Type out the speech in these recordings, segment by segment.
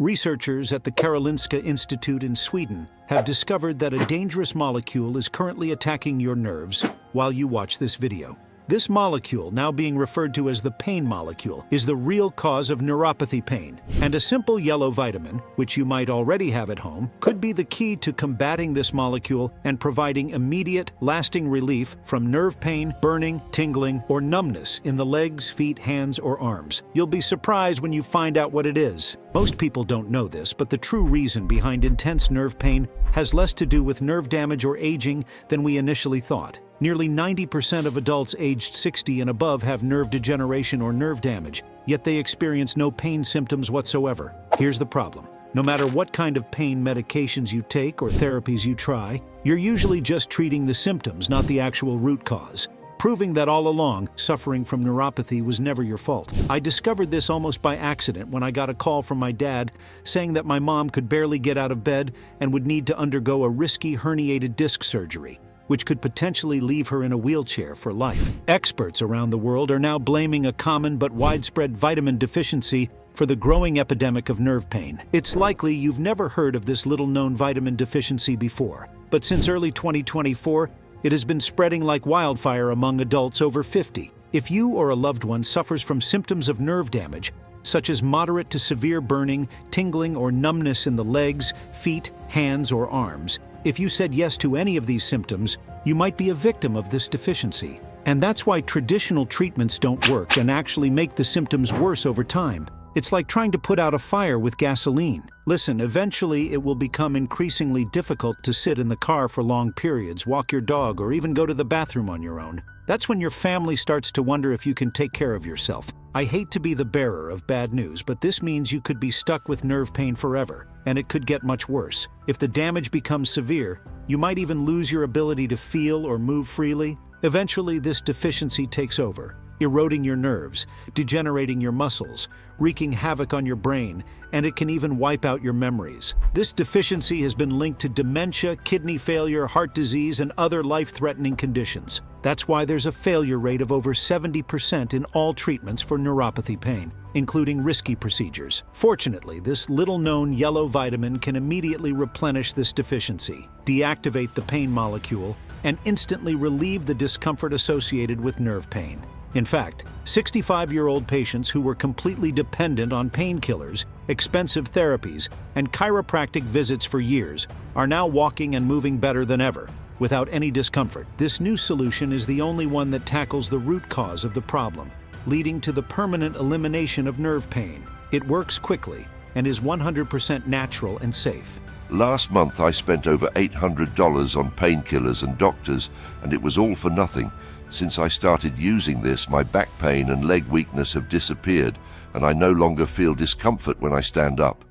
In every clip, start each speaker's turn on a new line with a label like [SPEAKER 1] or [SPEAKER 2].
[SPEAKER 1] Researchers at the Karolinska Institute in Sweden have discovered that a dangerous molecule is currently attacking your nerves while you watch this video. This molecule, now being referred to as the pain molecule, is the real cause of neuropathy pain, and a simple yellow vitamin, which you might already have at home, could be the key to combating this molecule and providing immediate, lasting relief from nerve pain, burning, tingling, or numbness in the legs, feet, hands, or arms. You'll be surprised when you find out what it is. Most people don't know this, but the true reason behind intense nerve pain has less to do with nerve damage or aging than we initially thought. Nearly 90% of adults aged 60 and above have nerve degeneration or nerve damage, yet they experience no pain symptoms whatsoever. Here's the problem. No matter what kind of pain medications you take or therapies you try, you're usually just treating the symptoms, not the actual root cause, proving that all along, suffering from neuropathy was never your fault. I discovered this almost by accident when I got a call from my dad saying that my mom could barely get out of bed and would need to undergo a risky herniated disc surgery, which could potentially leave her in a wheelchair for life. Experts around the world are now blaming a common but widespread vitamin deficiency for the growing epidemic of nerve pain. It's likely you've never heard of this little-known vitamin deficiency before, but since early 2024, it has been spreading like wildfire among adults over 50. If you or a loved one suffers from symptoms of nerve damage, such as moderate to severe burning, tingling, or numbness in the legs, feet, hands, or arms, if you said yes to any of these symptoms, you might be a victim of this deficiency. And that's why traditional treatments don't work and actually make the symptoms worse over time. It's like trying to put out a fire with gasoline. Listen, eventually it will become increasingly difficult to sit in the car for long periods, walk your dog, or even go to the bathroom on your own. That's when your family starts to wonder if you can take care of yourself. I hate to be the bearer of bad news, but this means you could be stuck with nerve pain forever, and it could get much worse. If the damage becomes severe, you might even lose your ability to feel or move freely. Eventually, this deficiency takes over, eroding your nerves, degenerating your muscles, wreaking havoc on your brain, and it can even wipe out your memories. This deficiency has been linked to dementia, kidney failure, heart disease, and other life-threatening conditions. That's why there's a failure rate of over 70% in all treatments for neuropathy pain, including risky procedures. Fortunately, this little-known yellow vitamin can immediately replenish this deficiency, deactivate the pain molecule, and instantly relieve the discomfort associated with nerve pain. In fact, 65-year-old patients who were completely dependent on painkillers, expensive therapies, and chiropractic visits for years are now walking and moving better than ever, without any discomfort. This new solution is the only one that tackles the root cause of the problem, leading to the permanent elimination of nerve pain. It works quickly and is 100% natural and safe.
[SPEAKER 2] Last month I spent over $800 on painkillers and doctors, and it was all for nothing. Since I started using this, my back pain and leg weakness have disappeared, and I no longer feel discomfort when I stand up.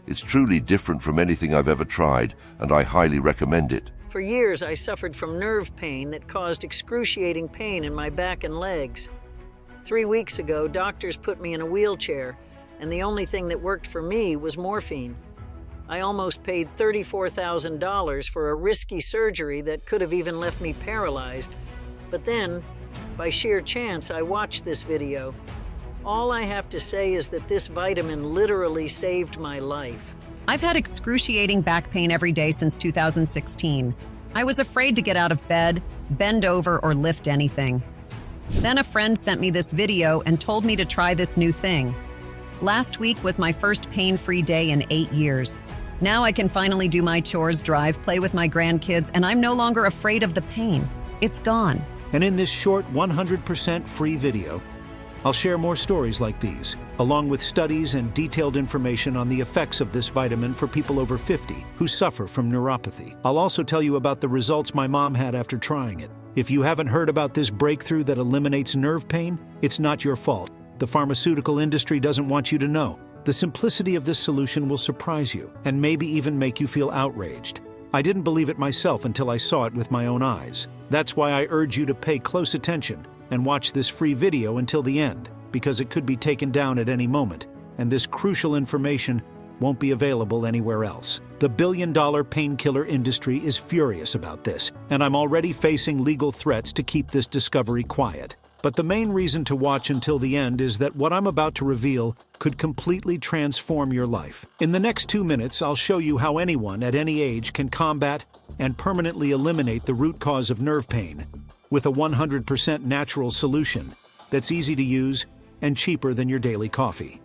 [SPEAKER 2] It's truly different from anything I've ever tried, and I highly recommend it.
[SPEAKER 3] For years, I suffered from nerve pain that caused excruciating pain in my back and legs. 3 weeks ago, doctors put me in a wheelchair, and the only thing that worked for me was morphine. I almost paid $34,000 for a risky surgery that could have even left me paralyzed. But then, by sheer chance, I watched this video. All I have to say is that this vitamin literally saved my life.
[SPEAKER 4] I've had excruciating back pain every day since 2016. I was afraid to get out of bed, bend over, or lift anything. Then a friend sent me this video and told me to try this new thing. Last week was my first pain-free day in 8 years. Now I can finally do my chores, drive, play with my grandkids, and I'm no longer afraid of the pain. It's gone.
[SPEAKER 1] And in this short 100% free video, I'll share more stories like these, along with studies and detailed information on the effects of this vitamin for people over 50 who suffer from neuropathy. I'll also tell you about the results my mom had after trying it. If you haven't heard about this breakthrough that eliminates nerve pain, it's not your fault. The pharmaceutical industry doesn't want you to know. The simplicity of this solution will surprise you and maybe even make you feel outraged. I didn't believe it myself until I saw it with my own eyes. That's why I urge you to pay close attention and watch this free video until the end, because it could be taken down at any moment, and this crucial information won't be available anywhere else. The billion-dollar painkiller industry is furious about this, and I'm already facing legal threats to keep this discovery quiet. But the main reason to watch until the end is that what I'm about to reveal could completely transform your life. In the next 2 minutes, I'll show you how anyone at any age can combat and permanently eliminate the root cause of nerve pain with a 100% natural solution that's easy to use and cheaper than your daily coffee.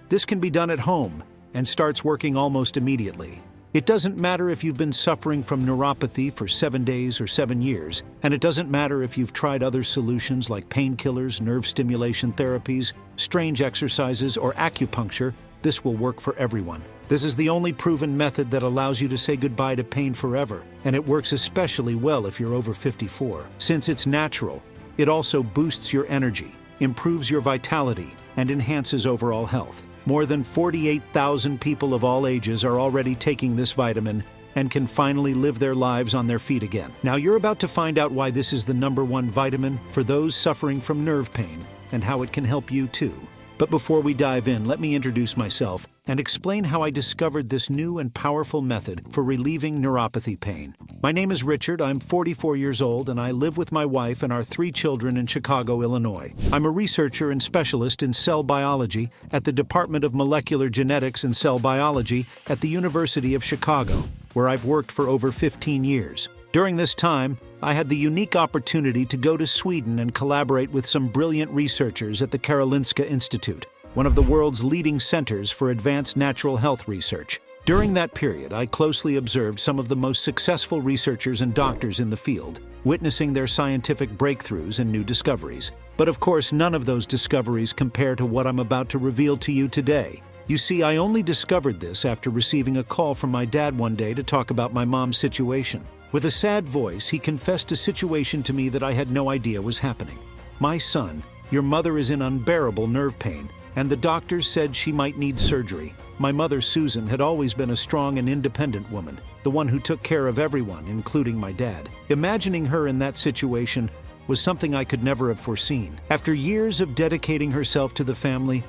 [SPEAKER 1] This can be done at home and starts working almost immediately. It doesn't matter if you've been suffering from neuropathy for 7 days or 7 years, and it doesn't matter if you've tried other solutions like painkillers, nerve stimulation therapies, strange exercises, or acupuncture. This will work for everyone. This is the only proven method that allows you to say goodbye to pain forever, and it works especially well if you're over 54. Since it's natural, it also boosts your energy, improves your vitality, and enhances overall health. More than 48,000 people of all ages are already taking this vitamin and can finally live their lives on their feet again. Now you're about to find out why this is the #1 vitamin for those suffering from nerve pain and how it can help you too. But before we dive in, let me introduce myself and explain how I discovered this new and powerful method for relieving neuropathy pain. My name is Richard, I'm 44 years old, and I live with my wife and our 3 children in Chicago, Illinois. I'm a researcher and specialist in cell biology at the Department of Molecular Genetics and Cell Biology at the University of Chicago, where I've worked for over 15 years. During this time, I had the unique opportunity to go to Sweden and collaborate with some brilliant researchers at the Karolinska Institute, one of the world's leading centers for advanced natural health research. During that period, I closely observed some of the most successful researchers and doctors in the field, witnessing their scientific breakthroughs and new discoveries. But of course, none of those discoveries compare to what I'm about to reveal to you today. You see, I only discovered this after receiving a call from my dad one day to talk about my mom's situation. With a sad voice, he confessed a situation to me that I had no idea was happening. "My son, your mother is in unbearable nerve pain, and the doctors said she might need surgery." My mother, Susan, had always been a strong and independent woman, the one who took care of everyone, including my dad. Imagining her in that situation was something I could never have foreseen. After years of dedicating herself to the family,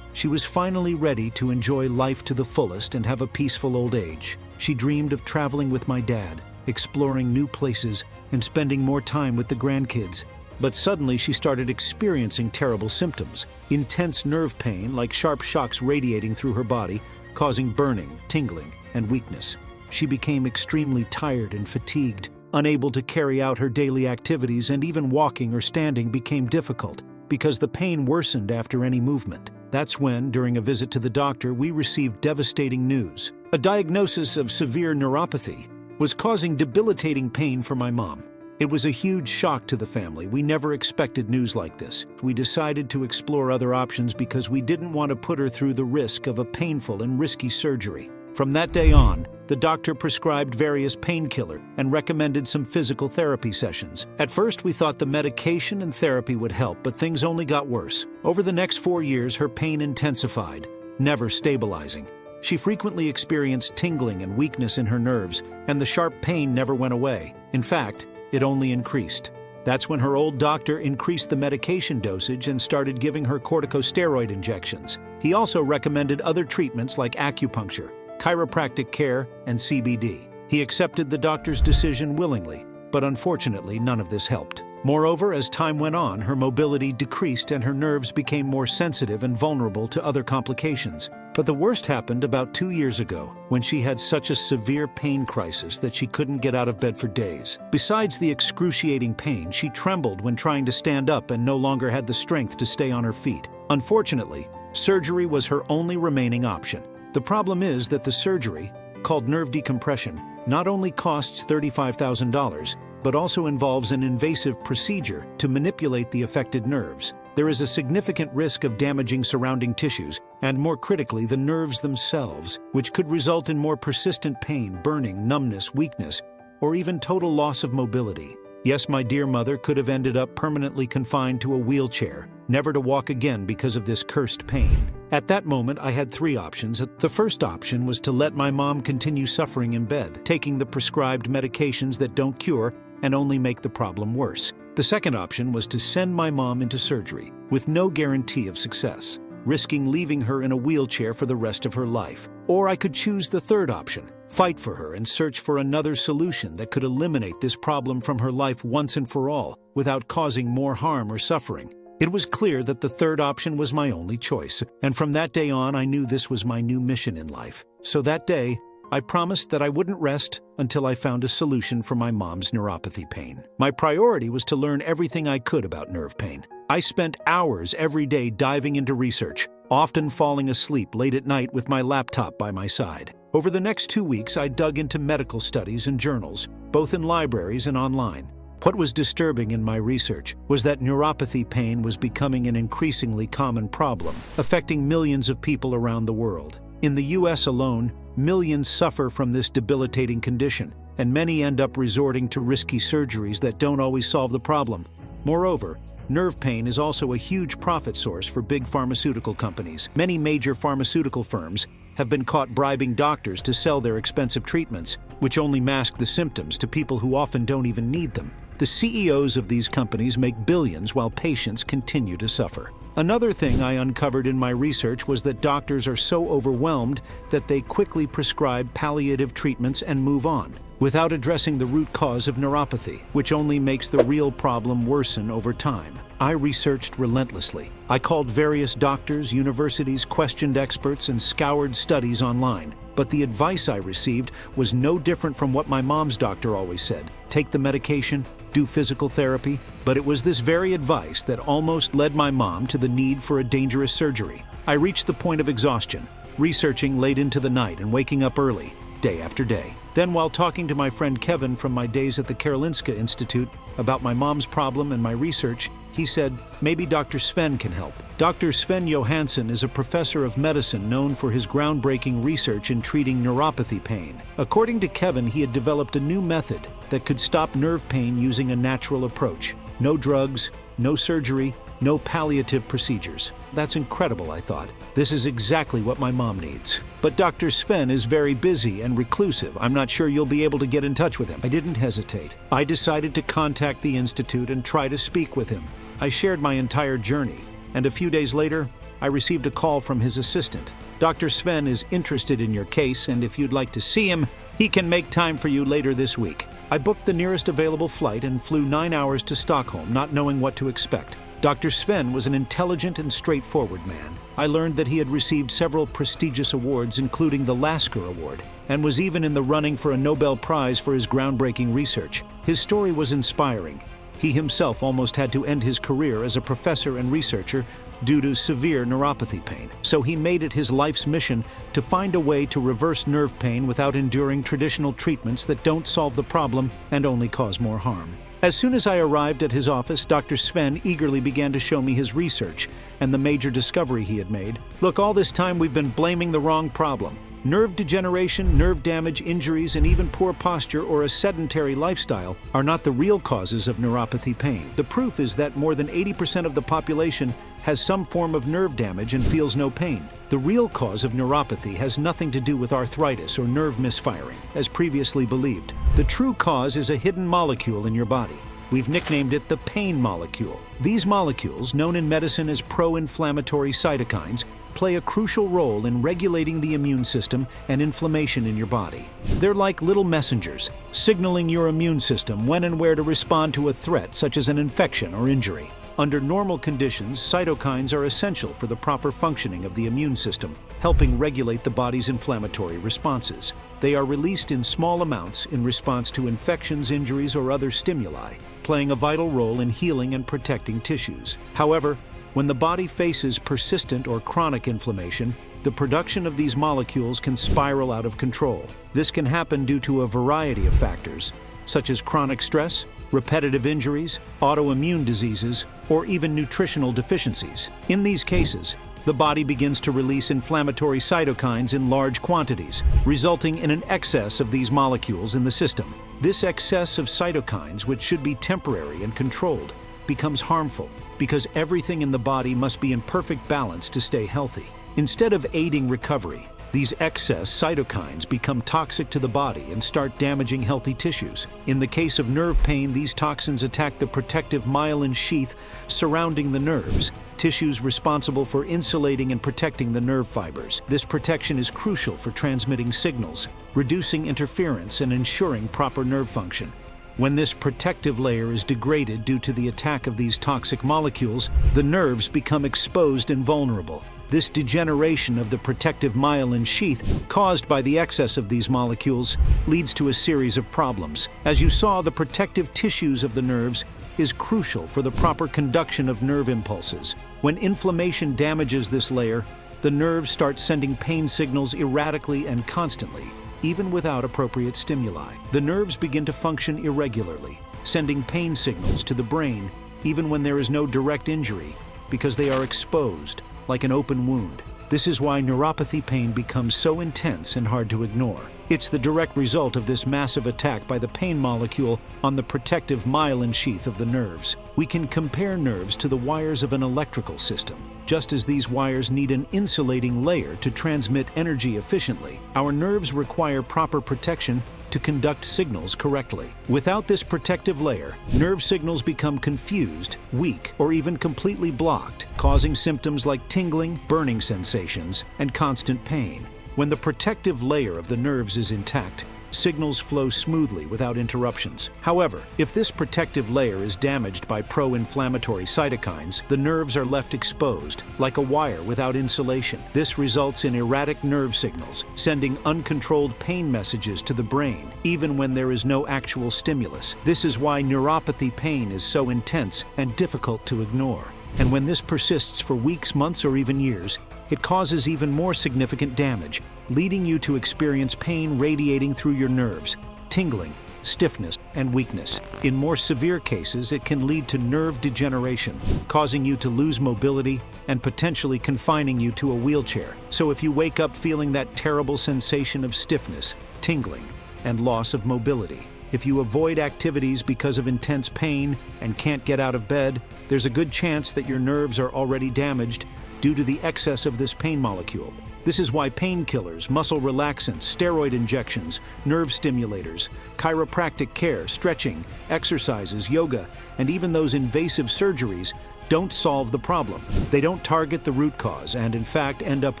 [SPEAKER 1] she was finally ready to enjoy life to the fullest and have a peaceful old age. She dreamed of traveling with my dad, exploring new places, and spending more time with the grandkids. But suddenly she started experiencing terrible symptoms. Intense nerve pain, like sharp shocks radiating through her body, causing burning, tingling, and weakness. She became extremely tired and fatigued, unable to carry out her daily activities, and even walking or standing became difficult because the pain worsened after any movement. That's when, during a visit to the doctor, we received devastating news. A diagnosis of severe neuropathy was causing debilitating pain for my mom. It was a huge shock to the family. We never expected news like this. We decided to explore other options because we didn't want to put her through the risk of a painful and risky surgery. From that day on, the doctor prescribed various painkillers and recommended some physical therapy sessions. At first, we thought the medication and therapy would help, but things only got worse. Over the next 4 years, her pain intensified, never stabilizing. She frequently experienced tingling and weakness in her nerves, and the sharp pain never went away. In fact, it only increased. That's when her old doctor increased the medication dosage and started giving her corticosteroid injections. He also recommended other treatments like acupuncture, chiropractic care, and CBD. He accepted the doctor's decision willingly, but unfortunately none of this helped. Moreover, as time went on, her mobility decreased and her nerves became more sensitive and vulnerable to other complications. But the worst happened about 2 years ago, when she had such a severe pain crisis that she couldn't get out of bed for days. Besides the excruciating pain, she trembled when trying to stand up and no longer had the strength to stay on her feet. Unfortunately, surgery was her only remaining option. The problem is that the surgery, called nerve decompression, not only costs $35,000, but also involves an invasive procedure to manipulate the affected nerves. There is a significant risk of damaging surrounding tissues, and more critically, the nerves themselves, which could result in more persistent pain, burning, numbness, weakness, or even total loss of mobility. Yes, my dear mother could have ended up permanently confined to a wheelchair, never to walk again because of this cursed pain. At that moment, I had 3 options. The first option was to let my mom continue suffering in bed, taking the prescribed medications that don't cure and only make the problem worse. The second option was to send my mom into surgery, with no guarantee of success. risking leaving her in a wheelchair for the rest of her life. Or I could choose the third option, fight for her and search for another solution that could eliminate this problem from her life once and for all, without causing more harm or suffering. It was clear that the third option was my only choice, and from that day on I knew this was my new mission in life. So that day, I promised that I wouldn't rest until I found a solution for my mom's neuropathy pain. My priority was to learn everything I could about nerve pain. I spent hours every day diving into research, often falling asleep late at night with my laptop by my side. Over the next 2 weeks, I dug into medical studies and journals, both in libraries and online. What was disturbing in my research was that neuropathy pain was becoming an increasingly common problem, affecting millions of people around the world. In the US alone, millions suffer from this debilitating condition, and many end up resorting to risky surgeries that don't always solve the problem. Moreover, nerve pain is also a huge profit source for big pharmaceutical companies. Many major pharmaceutical firms have been caught bribing doctors to sell their expensive treatments, which only mask the symptoms to people who often don't even need them. The CEOs of these companies make billions while patients continue to suffer. Another thing I uncovered in my research was that doctors are so overwhelmed that they quickly prescribe palliative treatments and move on, without addressing the root cause of neuropathy, which only makes the real problem worsen over time. I researched relentlessly. I called various doctors, universities, questioned experts, and scoured studies online. But the advice I received was no different from what my mom's doctor always said. Take the medication, do physical therapy. But it was this very advice that almost led my mom to the need for a dangerous surgery. I reached the point of exhaustion, researching late into the night and waking up early, day after day. Then, while talking to my friend Kevin from my days at the Karolinska Institute about my mom's problem and my research, he said, maybe Dr. Sven can help. Dr. Sven Johansson is a professor of medicine known for his groundbreaking research in treating neuropathy pain. According to Kevin, he had developed a new method that could stop nerve pain using a natural approach. No drugs, no surgery, no palliative procedures. That's incredible, I thought. This is exactly what my mom needs. But Dr. Sven is very busy and reclusive. I'm not sure you'll be able to get in touch with him. I didn't hesitate. I decided to contact the Institute and try to speak with him. I shared my entire journey, and a few days later, I received a call from his assistant. Dr. Sven is interested in your case, and if you'd like to see him, he can make time for you later this week. I booked the nearest available flight and flew 9 hours to Stockholm, not knowing what to expect. Dr. Sven was an intelligent and straightforward man. I learned that he had received several prestigious awards, including the Lasker Award, and was even in the running for a Nobel Prize for his groundbreaking research. His story was inspiring. He himself almost had to end his career as a professor and researcher due to severe neuropathy pain. So he made it his life's mission to find a way to reverse nerve pain without enduring traditional treatments that don't solve the problem and only cause more harm. As soon as I arrived at his office, Dr. Sven eagerly began to show me his research and the major discovery he had made. Look, all this time we've been blaming the wrong problem. Nerve degeneration, nerve damage, injuries, and even poor posture or a sedentary lifestyle are not the real causes of neuropathy pain. The proof is that more than 80% of the population has some form of nerve damage and feels no pain. The real cause of neuropathy has nothing to do with arthritis or nerve misfiring, as previously believed. The true cause is a hidden molecule in your body. We've nicknamed it the pain molecule. These molecules, known in medicine as pro-inflammatory cytokines, play a crucial role in regulating the immune system and inflammation in your body. They're like little messengers, signaling your immune system when and where to respond to a threat such as an infection or injury. Under normal conditions, cytokines are essential for the proper functioning of the immune system, helping regulate the body's inflammatory responses. They are released in small amounts in response to infections, injuries, or other stimuli, playing a vital role in healing and protecting tissues. However, when the body faces persistent or chronic inflammation, the production of these molecules can spiral out of control. This can happen due to a variety of factors, such as chronic stress, repetitive injuries, autoimmune diseases, or even nutritional deficiencies. In these cases, the body begins to release inflammatory cytokines in large quantities, resulting in an excess of these molecules in the system. This excess of cytokines, which should be temporary and controlled, becomes harmful because everything in the body must be in perfect balance to stay healthy. Instead of aiding recovery, These excess cytokines become toxic to the body and start damaging healthy tissues. In the case of nerve pain, these toxins attack the protective myelin sheath surrounding the nerves, tissues responsible for insulating and protecting the nerve fibers. This protection is crucial for transmitting signals, reducing interference, and ensuring proper nerve function. When this protective layer is degraded due to the attack of these toxic molecules, the nerves become exposed and vulnerable. This degeneration of the protective myelin sheath caused by the excess of these molecules leads to a series of problems. As you saw, the protective tissues of the nerves is crucial for the proper conduction of nerve impulses. When inflammation damages this layer, the nerves start sending pain signals erratically and constantly, even without appropriate stimuli. The nerves begin to function irregularly, sending pain signals to the brain even when there is no direct injury, because they are exposed, like an open wound. This is why neuropathy pain becomes so intense and hard to ignore. It's the direct result of this massive attack by the pain molecule on the protective myelin sheath of the nerves. We can compare nerves to the wires of an electrical system. Just as these wires need an insulating layer to transmit energy efficiently, our nerves require proper protection to conduct signals correctly. Without this protective layer, nerve signals become confused, weak, or even completely blocked, causing symptoms like tingling, burning sensations, and constant pain. When the protective layer of the nerves is intact, signals flow smoothly without interruptions. However, if this protective layer is damaged by pro-inflammatory cytokines, the nerves are left exposed, like a wire without insulation. This results in erratic nerve signals, sending uncontrolled pain messages to the brain, even when there is no actual stimulus. This is why neuropathy pain is so intense and difficult to ignore. And when this persists for weeks, months, or even years, it causes even more significant damage, leading you to experience pain radiating through your nerves, tingling, stiffness, and weakness. In more severe cases, it can lead to nerve degeneration, causing you to lose mobility and potentially confining you to a wheelchair. So if you wake up feeling that terrible sensation of stiffness, tingling, and loss of mobility, if you avoid activities because of intense pain and can't get out of bed, there's a good chance that your nerves are already damaged due to the excess of this pain molecule. This is why painkillers, muscle relaxants, steroid injections, nerve stimulators, chiropractic care, stretching, exercises, yoga, and even those invasive surgeries don't solve the problem. They don't target the root cause and, in fact, end up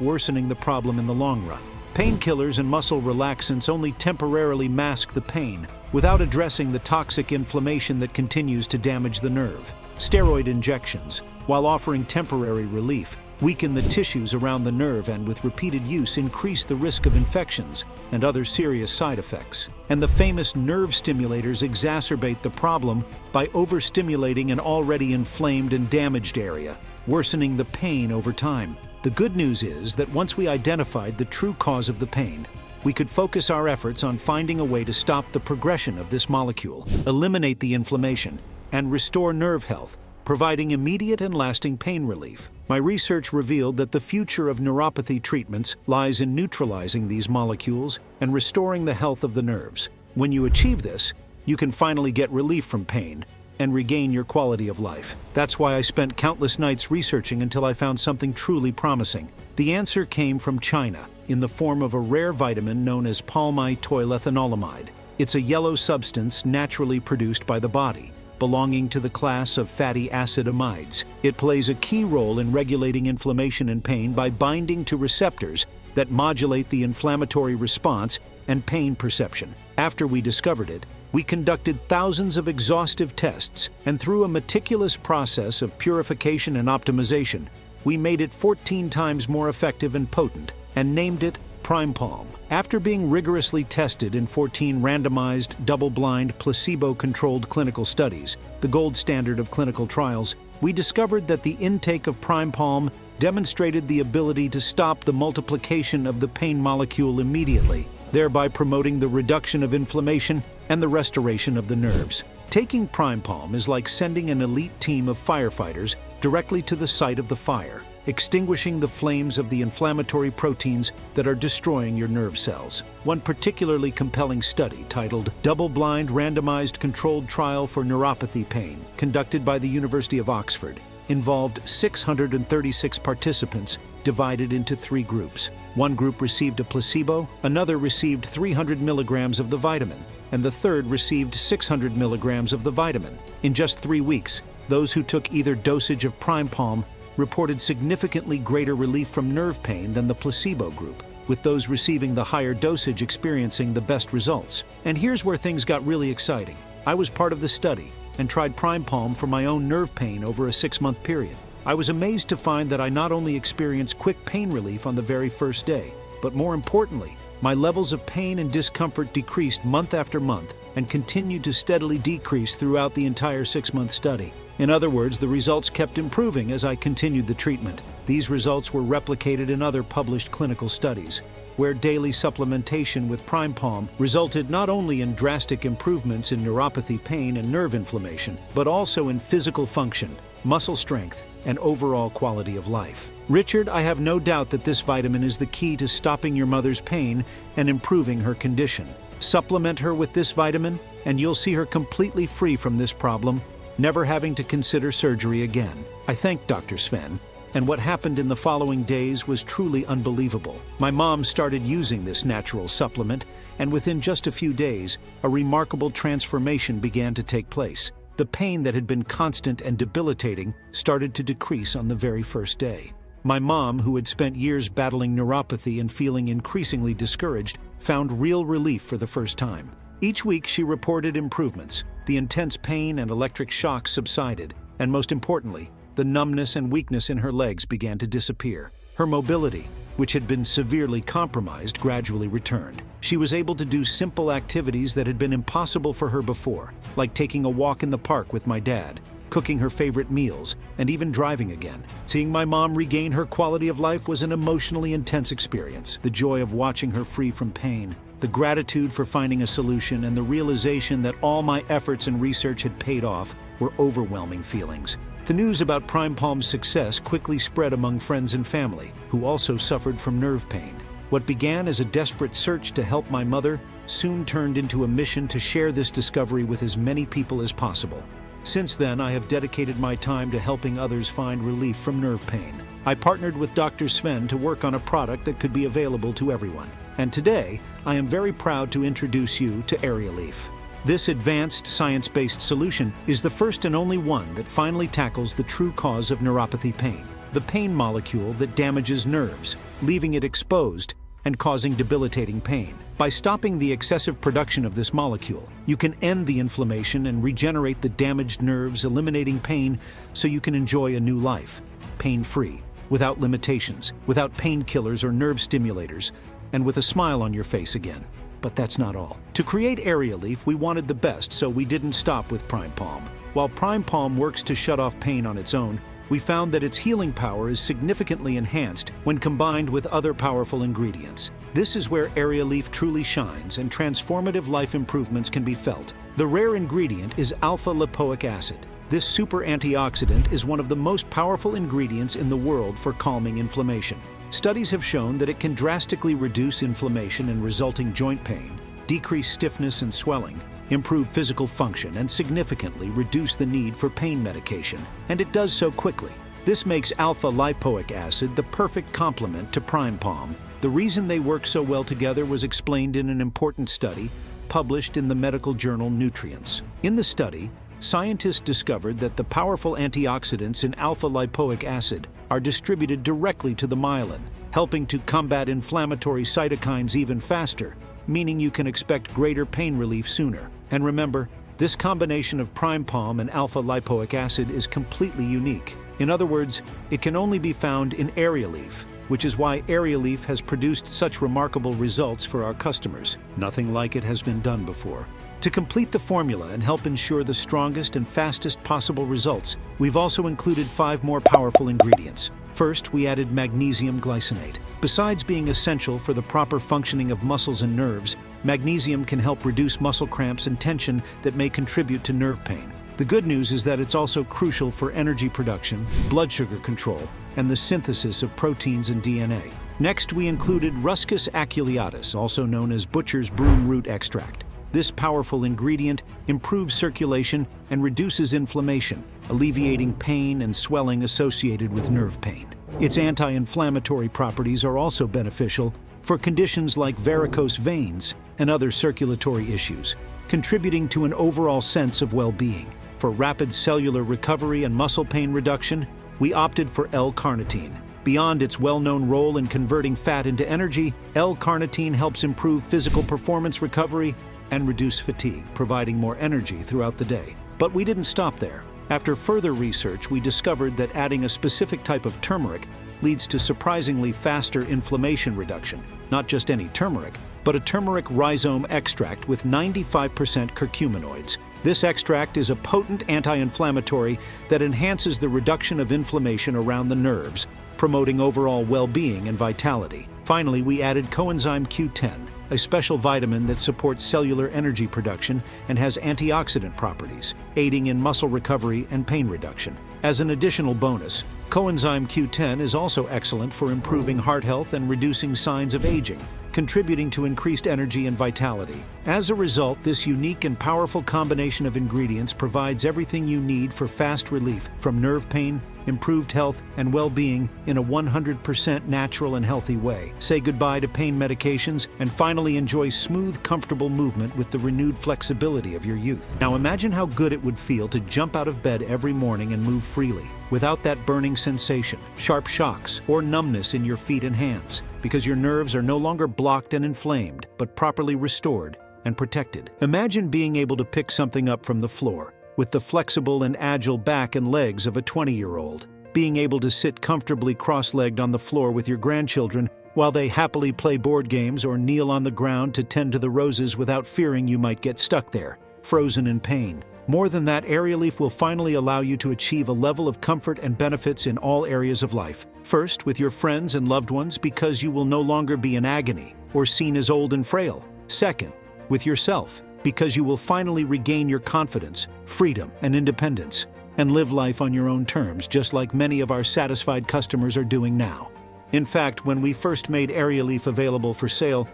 [SPEAKER 1] worsening the problem in the long run. Painkillers and muscle relaxants only temporarily mask the pain without addressing the toxic inflammation that continues to damage the nerve. Steroid injections, while offering temporary relief, weaken the tissues around the nerve and, with repeated use, increase the risk of infections and other serious side effects. And the famous nerve stimulators exacerbate the problem by overstimulating an already inflamed and damaged area, worsening the pain over time. The good news is that once we identified the true cause of the pain, we could focus our efforts on finding a way to stop the progression of this molecule, eliminate the inflammation, and restore nerve health, providing immediate and lasting pain relief. My research revealed that the future of neuropathy treatments lies in neutralizing these molecules and restoring the health of the nerves. When you achieve this, you can finally get relief from pain and regain your quality of life. That's why I spent countless nights researching until I found something truly promising. The answer came from China, in the form of a rare vitamin known as palmitoylethanolamide. It's a yellow substance naturally produced by the body, belonging to the class of fatty acid amides. It plays a key role in regulating inflammation and pain by binding to receptors that modulate the inflammatory response and pain perception. After we discovered it, we conducted thousands of exhaustive tests, and through a meticulous process of purification and optimization, we made it 14 times more effective and potent, and named it Prime Palm. After being rigorously tested in 14 randomized, double-blind, placebo-controlled clinical studies, the gold standard of clinical trials, we discovered that the intake of Prime Palm demonstrated the ability to stop the multiplication of the pain molecule immediately, thereby promoting the reduction of inflammation and the restoration of the nerves. Taking Prime Palm is like sending an elite team of firefighters directly to the site of the fire, extinguishing the flames of the inflammatory proteins that are destroying your nerve cells. One particularly compelling study, titled Double-Blind Randomized Controlled Trial for Neuropathy Pain, conducted by the University of Oxford, involved 636 participants divided into 3 groups. One group received a placebo, another received 300 milligrams of the vitamin, and the third received 600 milligrams of the vitamin. In just 3 weeks, those who took either dosage of Prime Palm reported significantly greater relief from nerve pain than the placebo group, with those receiving the higher dosage experiencing the best results. And here's where things got really exciting. I was part of the study and tried Prime Palm for my own nerve pain over a 6-month period. I was amazed to find that I not only experienced quick pain relief on the very first day, but more importantly, my levels of pain and discomfort decreased month after month and continued to steadily decrease throughout the entire 6-month study. In other words, the results kept improving as I continued the treatment. These results were replicated in other published clinical studies, where daily supplementation with Prime Palm resulted not only in drastic improvements in neuropathy pain and nerve inflammation, but also in physical function, muscle strength, and overall quality of life. Richard, I have no doubt that this vitamin is the key to stopping your mother's pain and improving her condition. Supplement her with this vitamin, and you'll see her completely free from this problem, never having to consider surgery again. I thank Dr. Sven, and what happened in the following days was truly unbelievable. My mom started using this natural supplement, and within just a few days, a remarkable transformation began to take place. The pain that had been constant and debilitating started to decrease on the very first day. My mom, who had spent years battling neuropathy and feeling increasingly discouraged, found real relief for the first time. Each week she reported improvements. The intense pain and electric shocks subsided, and most importantly, the numbness and weakness in her legs began to disappear. Her mobility, which had been severely compromised, gradually returned. She was able to do simple activities that had been impossible for her before, like taking a walk in the park with my dad, cooking her favorite meals, and even driving again. Seeing my mom regain her quality of life was an emotionally intense experience. The joy of watching her free from pain, the gratitude for finding a solution, and the realization that all my efforts and research had paid off were overwhelming feelings. The news about Prime Palm's success quickly spread among friends and family, who also suffered from nerve pain. What began as a desperate search to help my mother soon turned into a mission to share this discovery with as many people as possible. Since then, I have dedicated my time to helping others find relief from nerve pain. I partnered with Dr. Sven to work on a product that could be available to everyone. And today, I am very proud to introduce you to Arialife. This advanced, science-based solution is the first and only one that finally tackles the true cause of neuropathy pain, the pain molecule that damages nerves, leaving it exposed and causing debilitating pain. By stopping the excessive production of this molecule, you can end the inflammation and regenerate the damaged nerves, eliminating pain so you can enjoy a new life, pain-free, without limitations, without painkillers or nerve stimulators, and with a smile on your face again. But that's not all. To create Arialife, we wanted the best, so we didn't stop with Prime Palm. While Prime Palm works to shut off pain on its own, we found that its healing power is significantly enhanced when combined with other powerful ingredients. This is where Arialife truly shines and transformative life improvements can be felt. The rare ingredient is alpha-lipoic acid. This super antioxidant is one of the most powerful ingredients in the world for calming inflammation. Studies have shown that it can drastically reduce inflammation and resulting joint pain, decrease stiffness and swelling, improve physical function, and significantly reduce the need for pain medication. And it does so quickly. This makes alpha-lipoic acid the perfect complement to Prime Palm. The reason they work so well together was explained in an important study published in the medical journal Nutrients. In the study, scientists discovered that the powerful antioxidants in alpha-lipoic acid are distributed directly to the myelin, helping to combat inflammatory cytokines even faster, meaning you can expect greater pain relief sooner. And remember, this combination of Prime Palm and alpha-lipoic acid is completely unique. In other words, it can only be found in Arialife, which is why Arialife has produced such remarkable results for our customers. Nothing like it has been done before. To complete the formula and help ensure the strongest and fastest possible results, we've also included 5 more powerful ingredients. First, we added magnesium glycinate. Besides being essential for the proper functioning of muscles and nerves, magnesium can help reduce muscle cramps and tension that may contribute to nerve pain. The good news is that it's also crucial for energy production, blood sugar control, and the synthesis of proteins and DNA. Next, we included Ruscus aculeatus, also known as butcher's broom root extract. This powerful ingredient improves circulation and reduces inflammation, alleviating pain and swelling associated with nerve pain. Its anti-inflammatory properties are also beneficial for conditions like varicose veins and other circulatory issues, contributing to an overall sense of well-being. For rapid cellular recovery and muscle pain reduction, we opted for L-carnitine. Beyond its well-known role in converting fat into energy, L-carnitine helps improve physical performance recovery and reduce fatigue, providing more energy throughout the day. But we didn't stop there. After further research, we discovered that adding a specific type of turmeric leads to surprisingly faster inflammation reduction. Not just any turmeric, but a turmeric rhizome extract with 95% curcuminoids. This extract is a potent anti-inflammatory that enhances the reduction of inflammation around the nerves, promoting overall well-being and vitality. Finally, we added coenzyme Q10, a special vitamin that supports cellular energy production and has antioxidant properties, aiding in muscle recovery and pain reduction. As an additional bonus, coenzyme Q10 is also excellent for improving heart health and reducing signs of aging, contributing to increased energy and vitality. As a result, this unique and powerful combination of ingredients provides everything you need for fast relief from nerve pain, improved health, and well-being in a 100% natural and healthy way. Say goodbye to pain medications and finally enjoy smooth, comfortable movement with the renewed flexibility of your youth. Now imagine how good it would feel to jump out of bed every morning and move freely, without that burning sensation, sharp shocks, or numbness in your feet and hands, because your nerves are no longer blocked and inflamed, but properly restored and protected. Imagine being able to pick something up from the floor with the flexible and agile back and legs of a 20-year-old, being able to sit comfortably cross-legged on the floor with your grandchildren while they happily play board games or kneel on the ground to tend to the roses without fearing you might get stuck there, frozen in pain. More than that, Arialife will finally allow you to achieve a level of comfort and benefits in all areas of life. First, with your friends and loved ones, because you will no longer be in agony or seen as old and frail. Second, with yourself, because you will finally regain your confidence, freedom, and independence, and live life on your own terms, just like many of our satisfied customers are doing now. In fact, when we first made Arialife available for sale,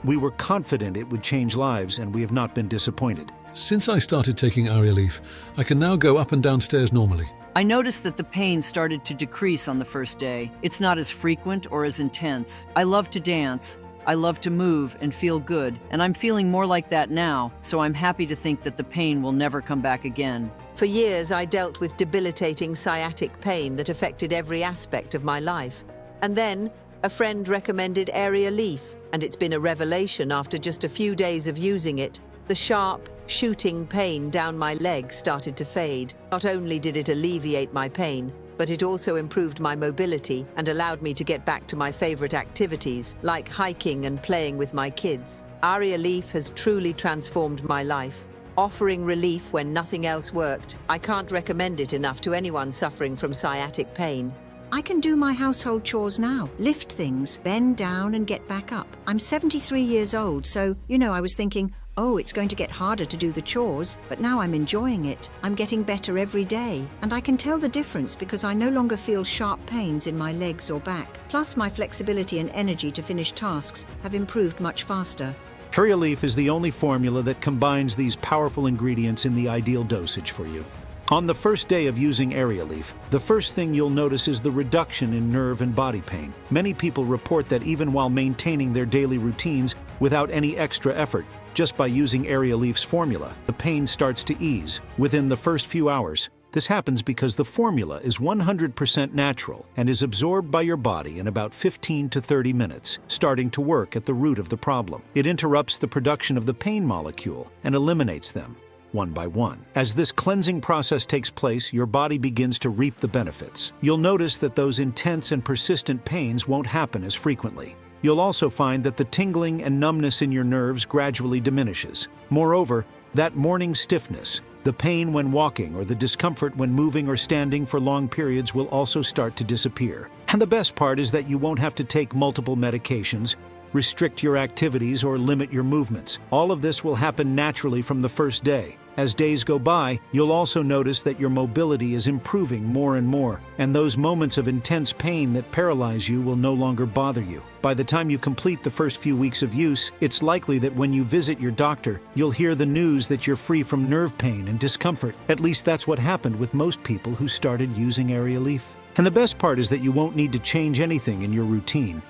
[SPEAKER 1] we were confident it would change lives, and we have not been disappointed.
[SPEAKER 5] Since I started taking Arialife, I can now go up and down stairs normally.
[SPEAKER 6] I noticed that the pain started to decrease on the first day. It's not as frequent or as intense. I love to dance. I love to move and feel good, and I'm feeling more like that now, so I'm happy to think that the pain will never come back again.
[SPEAKER 7] For years, I dealt with debilitating sciatic pain that affected every aspect of my life. And then, a friend recommended Arialife, and it's been a revelation after just a few days of using it. The sharp, shooting pain down my leg started to fade. Not only did it alleviate my pain, but it also improved my mobility and allowed me to get back to my favorite activities, like hiking and playing with my kids. Arialife has truly transformed my life, offering relief when nothing else worked. I can't recommend it enough to anyone suffering from sciatic pain.
[SPEAKER 8] I can do my household chores now, lift things, bend down and get back up. I'm 73 years old, so, I was thinking, oh, it's going to get harder to do the chores, but now I'm enjoying it. I'm getting better every day, and I can tell the difference because I no longer feel sharp pains in my legs or back. Plus, my flexibility and energy to finish tasks have improved much faster.
[SPEAKER 1] Arialife is the only formula that combines these powerful ingredients in the ideal dosage for you. On the first day of using Arialife, the first thing you'll notice is the reduction in nerve and body pain. Many people report that even while maintaining their daily routines without any extra effort, just by using Arialife's formula, the pain starts to ease within the first few hours. This happens because the formula is 100% natural and is absorbed by your body in about 15 to 30 minutes, starting to work at the root of the problem. It interrupts the production of the pain molecule and eliminates them one by one. As this cleansing process takes place, your body begins to reap the benefits. You'll notice that those intense and persistent pains won't happen as frequently. You'll also find that the tingling and numbness in your nerves gradually diminishes. Moreover, that morning stiffness, the pain when walking or the discomfort when moving or standing for long periods will also start to disappear. And the best part is that you won't have to take multiple medications, restrict your activities, or limit your movements. All of this will happen naturally from the first day. As days go by, you'll also notice that your mobility is improving more and more, and those moments of intense pain that paralyze you will no longer bother you. By the time you complete the first few weeks of use, it's likely that when you visit your doctor, you'll hear the news that you're free from nerve pain and discomfort. At least that's what happened with most people who started using Arialife. And the best part is that you won't need to change anything in your routine.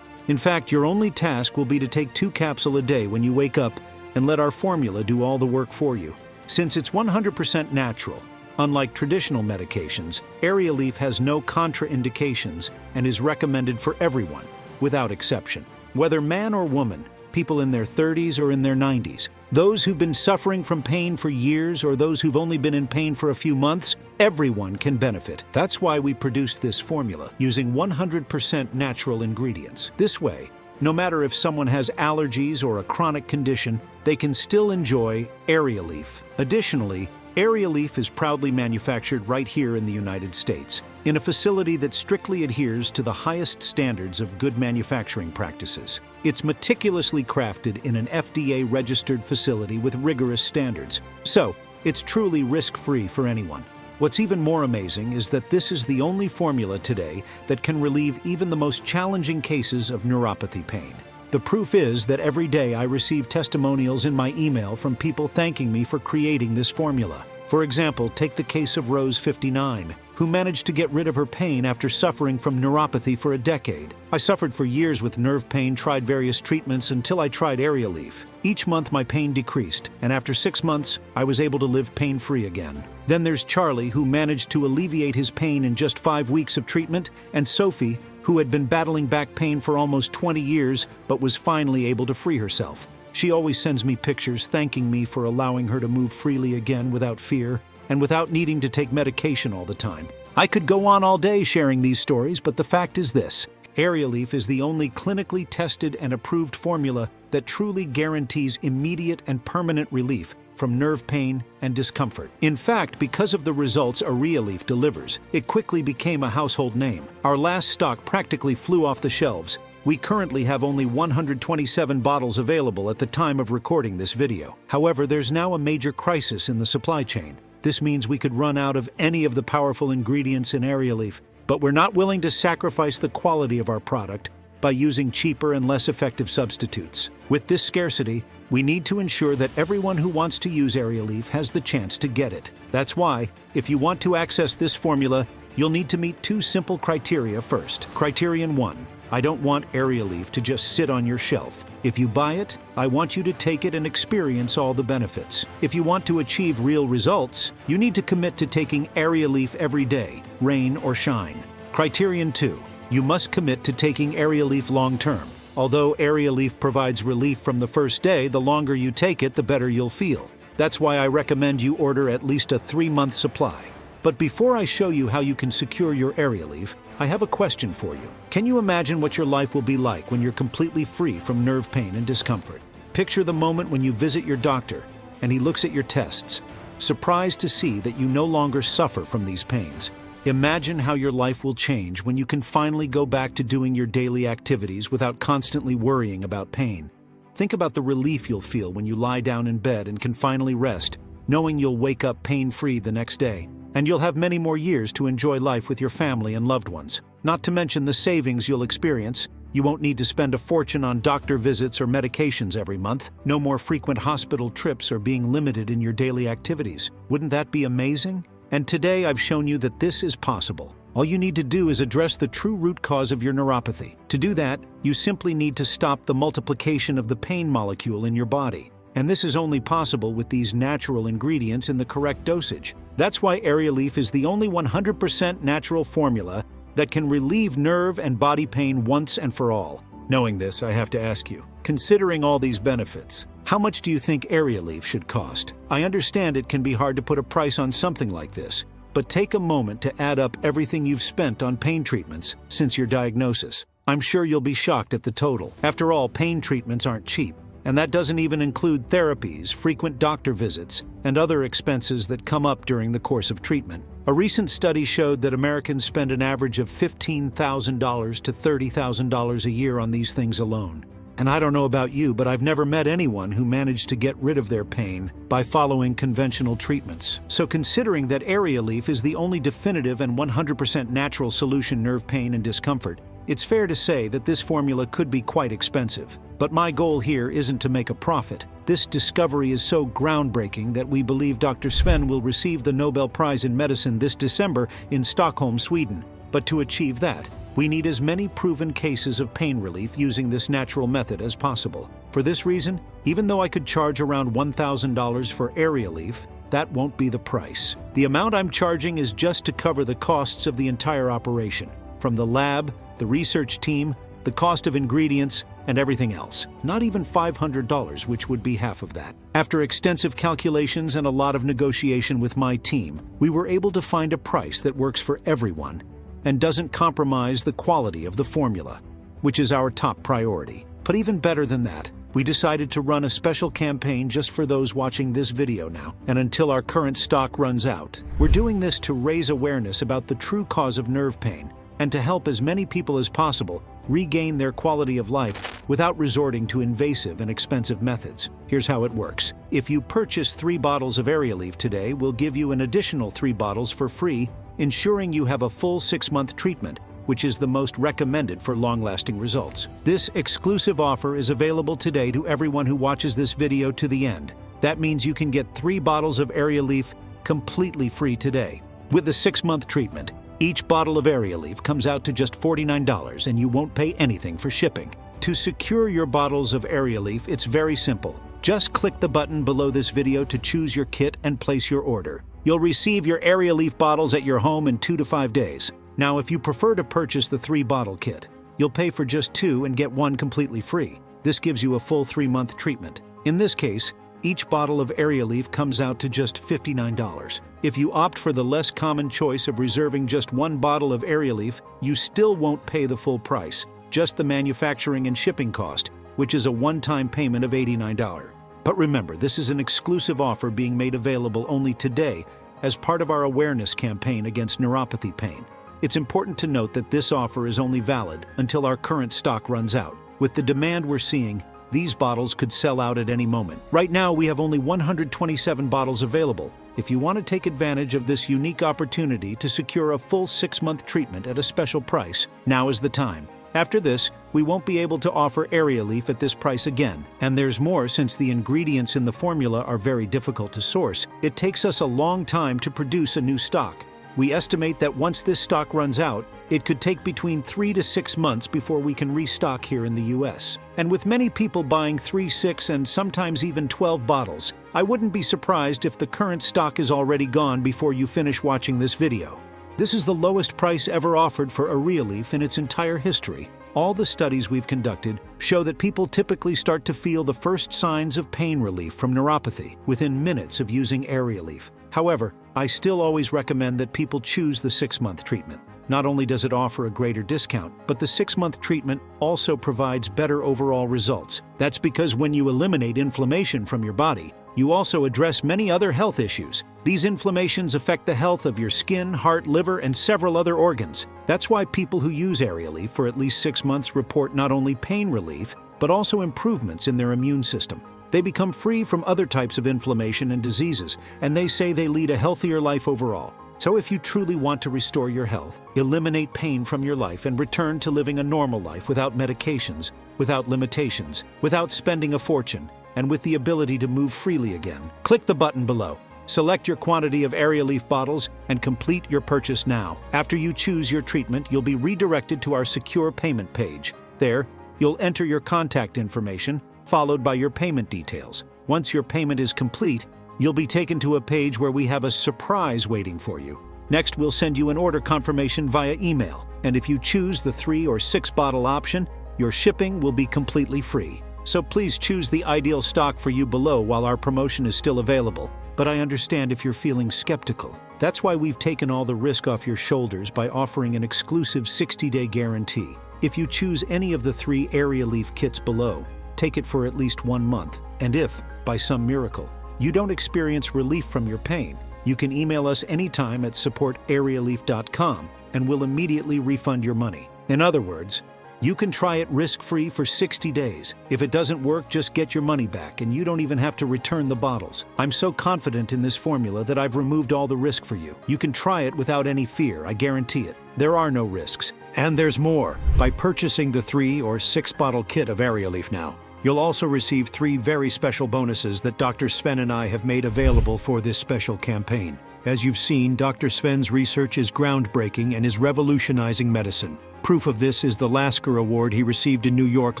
[SPEAKER 1] In fact, your only task will be to take 2 capsules a day when you wake up and let our formula do all the work for you. Since it's 100% natural, unlike traditional medications, Arialife has no contraindications and is recommended for everyone, without exception. Whether man or woman, people in their 30s or in their 90s, those who've been suffering from pain for years or those who've only been in pain for a few months, everyone can benefit. That's why we produced this formula using 100% natural ingredients. This way, no matter if someone has allergies or a chronic condition, they can still enjoy Arialife. Additionally, Arialife is proudly manufactured right here in the United States, in a facility that strictly adheres to the highest standards of good manufacturing practices. It's meticulously crafted in an FDA-registered facility with rigorous standards, so it's truly risk-free for anyone. What's even more amazing is that this is the only formula today that can relieve even the most challenging cases of neuropathy pain. The proof is that every day I receive testimonials in my email from people thanking me for creating this formula. For example, take the case of Rose 59, who managed to get rid of her pain after suffering from neuropathy for a decade. I suffered for years with nerve pain, tried various treatments until I tried Arialife. Each month my pain decreased, and after 6 months, I was able to live pain-free again. Then there's Charlie, who managed to alleviate his pain in just 5 weeks of treatment, and Sophie, who had been battling back pain for almost 20 years, but was finally able to free herself. She always sends me pictures thanking me for allowing her to move freely again without fear, and without needing to take medication all the time. I could go on all day sharing these stories, but the fact is this: Arialife is the only clinically tested and approved formula that truly guarantees immediate and permanent relief from nerve pain and discomfort. In fact, because of the results Arialife delivers, it quickly became a household name. Our last stock practically flew off the shelves. We currently have only 127 bottles available at the time of recording this video. However, there's now a major crisis in the supply chain. This means we could run out of any of the powerful ingredients in Arialife, but we're not willing to sacrifice the quality of our product by using cheaper and less effective substitutes. With this scarcity, we need to ensure that everyone who wants to use Arialife has the chance to get it. That's why, if you want to access this formula, you'll need to meet 2 simple criteria first. Criterion 1. I don't want Arialife to just sit on your shelf. If you buy it, I want you to take it and experience all the benefits. If you want to achieve real results, you need to commit to taking Arialife every day, rain or shine. Criterion 2. You must commit to taking Arialife long-term. Although Arialife provides relief from the first day, the longer you take it, the better you'll feel. That's why I recommend you order at least a 3-month supply. But before I show you how you can secure your Arialife, I have a question for you. Can you imagine what your life will be like when you're completely free from nerve pain and discomfort? Picture the moment when you visit your doctor and he looks at your tests, surprised to see that you no longer suffer from these pains. Imagine how your life will change when you can finally go back to doing your daily activities without constantly worrying about pain. Think about the relief you'll feel when you lie down in bed and can finally rest, knowing you'll wake up pain-free the next day. And you'll have many more years to enjoy life with your family and loved ones. Not to mention the savings you'll experience. You won't need to spend a fortune on doctor visits or medications every month. No more frequent hospital trips or being limited in your daily activities. Wouldn't that be amazing? And today I've shown you that this is possible. All you need to do is address the true root cause of your neuropathy. To do that, you simply need to stop the multiplication of the pain molecule in your body. And this is only possible with these natural ingredients in the correct dosage. That's why Arialife is the only 100% natural formula that can relieve nerve and body pain once and for all. Knowing this, I have to ask you, considering all these benefits, how much do you think Arialife should cost? I understand it can be hard to put a price on something like this, but take a moment to add up everything you've spent on pain treatments since your diagnosis. I'm sure you'll be shocked at the total. After all, pain treatments aren't cheap. And that doesn't even include therapies, frequent doctor visits, and other expenses that come up during the course of treatment. A recent study showed that Americans spend an average of $15,000 to $30,000 a year on these things alone. And I don't know about you, but I've never met anyone who managed to get rid of their pain by following conventional treatments. So considering that Arialife is the only definitive and 100% natural solution nerve pain and discomfort, it's fair to say that this formula could be quite expensive. But my goal here isn't to make a profit. This discovery is so groundbreaking that we believe Dr. Sven will receive the Nobel Prize in Medicine this December in Stockholm, Sweden. But to achieve that, we need as many proven cases of pain relief using this natural method as possible. For this reason, even though I could charge around $1,000 for Arialife, that won't be the price. The amount I'm charging is just to cover the costs of the entire operation, from the lab, the research team, the cost of ingredients, and everything else. Not even $500, which would be half of that. After extensive calculations and a lot of negotiation with my team, we were able to find a price that works for everyone and doesn't compromise the quality of the formula, which is our top priority. But even better than that, we decided to run a special campaign just for those watching this video now, and until our current stock runs out. We're doing this to raise awareness about the true cause of nerve pain and to help as many people as possible regain their quality of life without resorting to invasive and expensive methods. Here's how it works. If you purchase 3 bottles of Arialife today, we'll give you an additional 3 bottles for free, ensuring you have a full 6-month treatment, which is the most recommended for long-lasting results. This exclusive offer is available today to everyone who watches this video to the end. That means you can get 3 bottles of Arialife completely free today. With the 6-month treatment, each bottle of Arialife comes out to just $49 and you won't pay anything for shipping. To secure your bottles of Arialife, it's very simple. Just click the button below this video to choose your kit and place your order. You'll receive your Arialife bottles at your home in 2 to 5 days. Now, if you prefer to purchase the 3-bottle kit, you'll pay for just 2 and get 1 completely free. This gives you a full 3-month treatment. In this case, each bottle of Arialife comes out to just $59. If you opt for the less common choice of reserving just 1 bottle of Arialife, you still won't pay the full price, just the manufacturing and shipping cost, which is a one-time payment of $89. But remember, this is an exclusive offer being made available only today as part of our awareness campaign against neuropathy pain. It's important to note that this offer is only valid until our current stock runs out. With the demand we're seeing, these bottles could sell out at any moment. Right now, we have only 127 bottles available. If you want to take advantage of this unique opportunity to secure a full 6-month treatment at a special price, now is the time. After this, we won't be able to offer Arialife at this price again. And there's more, since the ingredients in the formula are very difficult to source. It takes us a long time to produce a new stock. We estimate that once this stock runs out, it could take between 3 to 6 months before we can restock here in the US. And with many people buying 3, 6, and sometimes even 12 bottles, I wouldn't be surprised if the current stock is already gone before you finish watching this video. This is the lowest price ever offered for Arialife in its entire history. All the studies we've conducted show that people typically start to feel the first signs of pain relief from neuropathy within minutes of using Arialife. However, I still always recommend that people choose the 6-month treatment. Not only does it offer a greater discount, but the 6-month treatment also provides better overall results. That's because when you eliminate inflammation from your body, you also address many other health issues. These inflammations affect the health of your skin, heart, liver, and several other organs. That's why people who use Arialife for at least 6 months report not only pain relief, but also improvements in their immune system. They become free from other types of inflammation and diseases, and they say they lead a healthier life overall. So if you truly want to restore your health, eliminate pain from your life, and return to living a normal life without medications, without limitations, without spending a fortune, and with the ability to move freely again, click the button below. Select your quantity of Arialife bottles and complete your purchase now. After you choose your treatment, you'll be redirected to our secure payment page. There, you'll enter your contact information, followed by your payment details. Once your payment is complete, you'll be taken to a page where we have a surprise waiting for you. Next, we'll send you an order confirmation via email, and if you choose the 3 or 6 bottle option, your shipping will be completely free. So please choose the ideal stock for you below while our promotion is still available. But I understand if you're feeling skeptical. That's why we've taken all the risk off your shoulders by offering an exclusive 60-day guarantee. If you choose any of the 3 Arialife kits below, take it for at least 1 month. And if, by some miracle, you don't experience relief from your pain, you can email us anytime at support@arialife.com and we'll immediately refund your money. In other words, you can try it risk-free for 60 days. If it doesn't work, just get your money back and you don't even have to return the bottles. I'm so confident in this formula that I've removed all the risk for you. You can try it without any fear, I guarantee it. There are no risks. And there's more. By purchasing the 3 or 6 bottle kit of Arialife now, you'll also receive 3 very special bonuses that Dr. Sven and I have made available for this special campaign. As you've seen, Dr. Sven's research is groundbreaking and is revolutionizing medicine. Proof of this is the Lasker Award he received in New York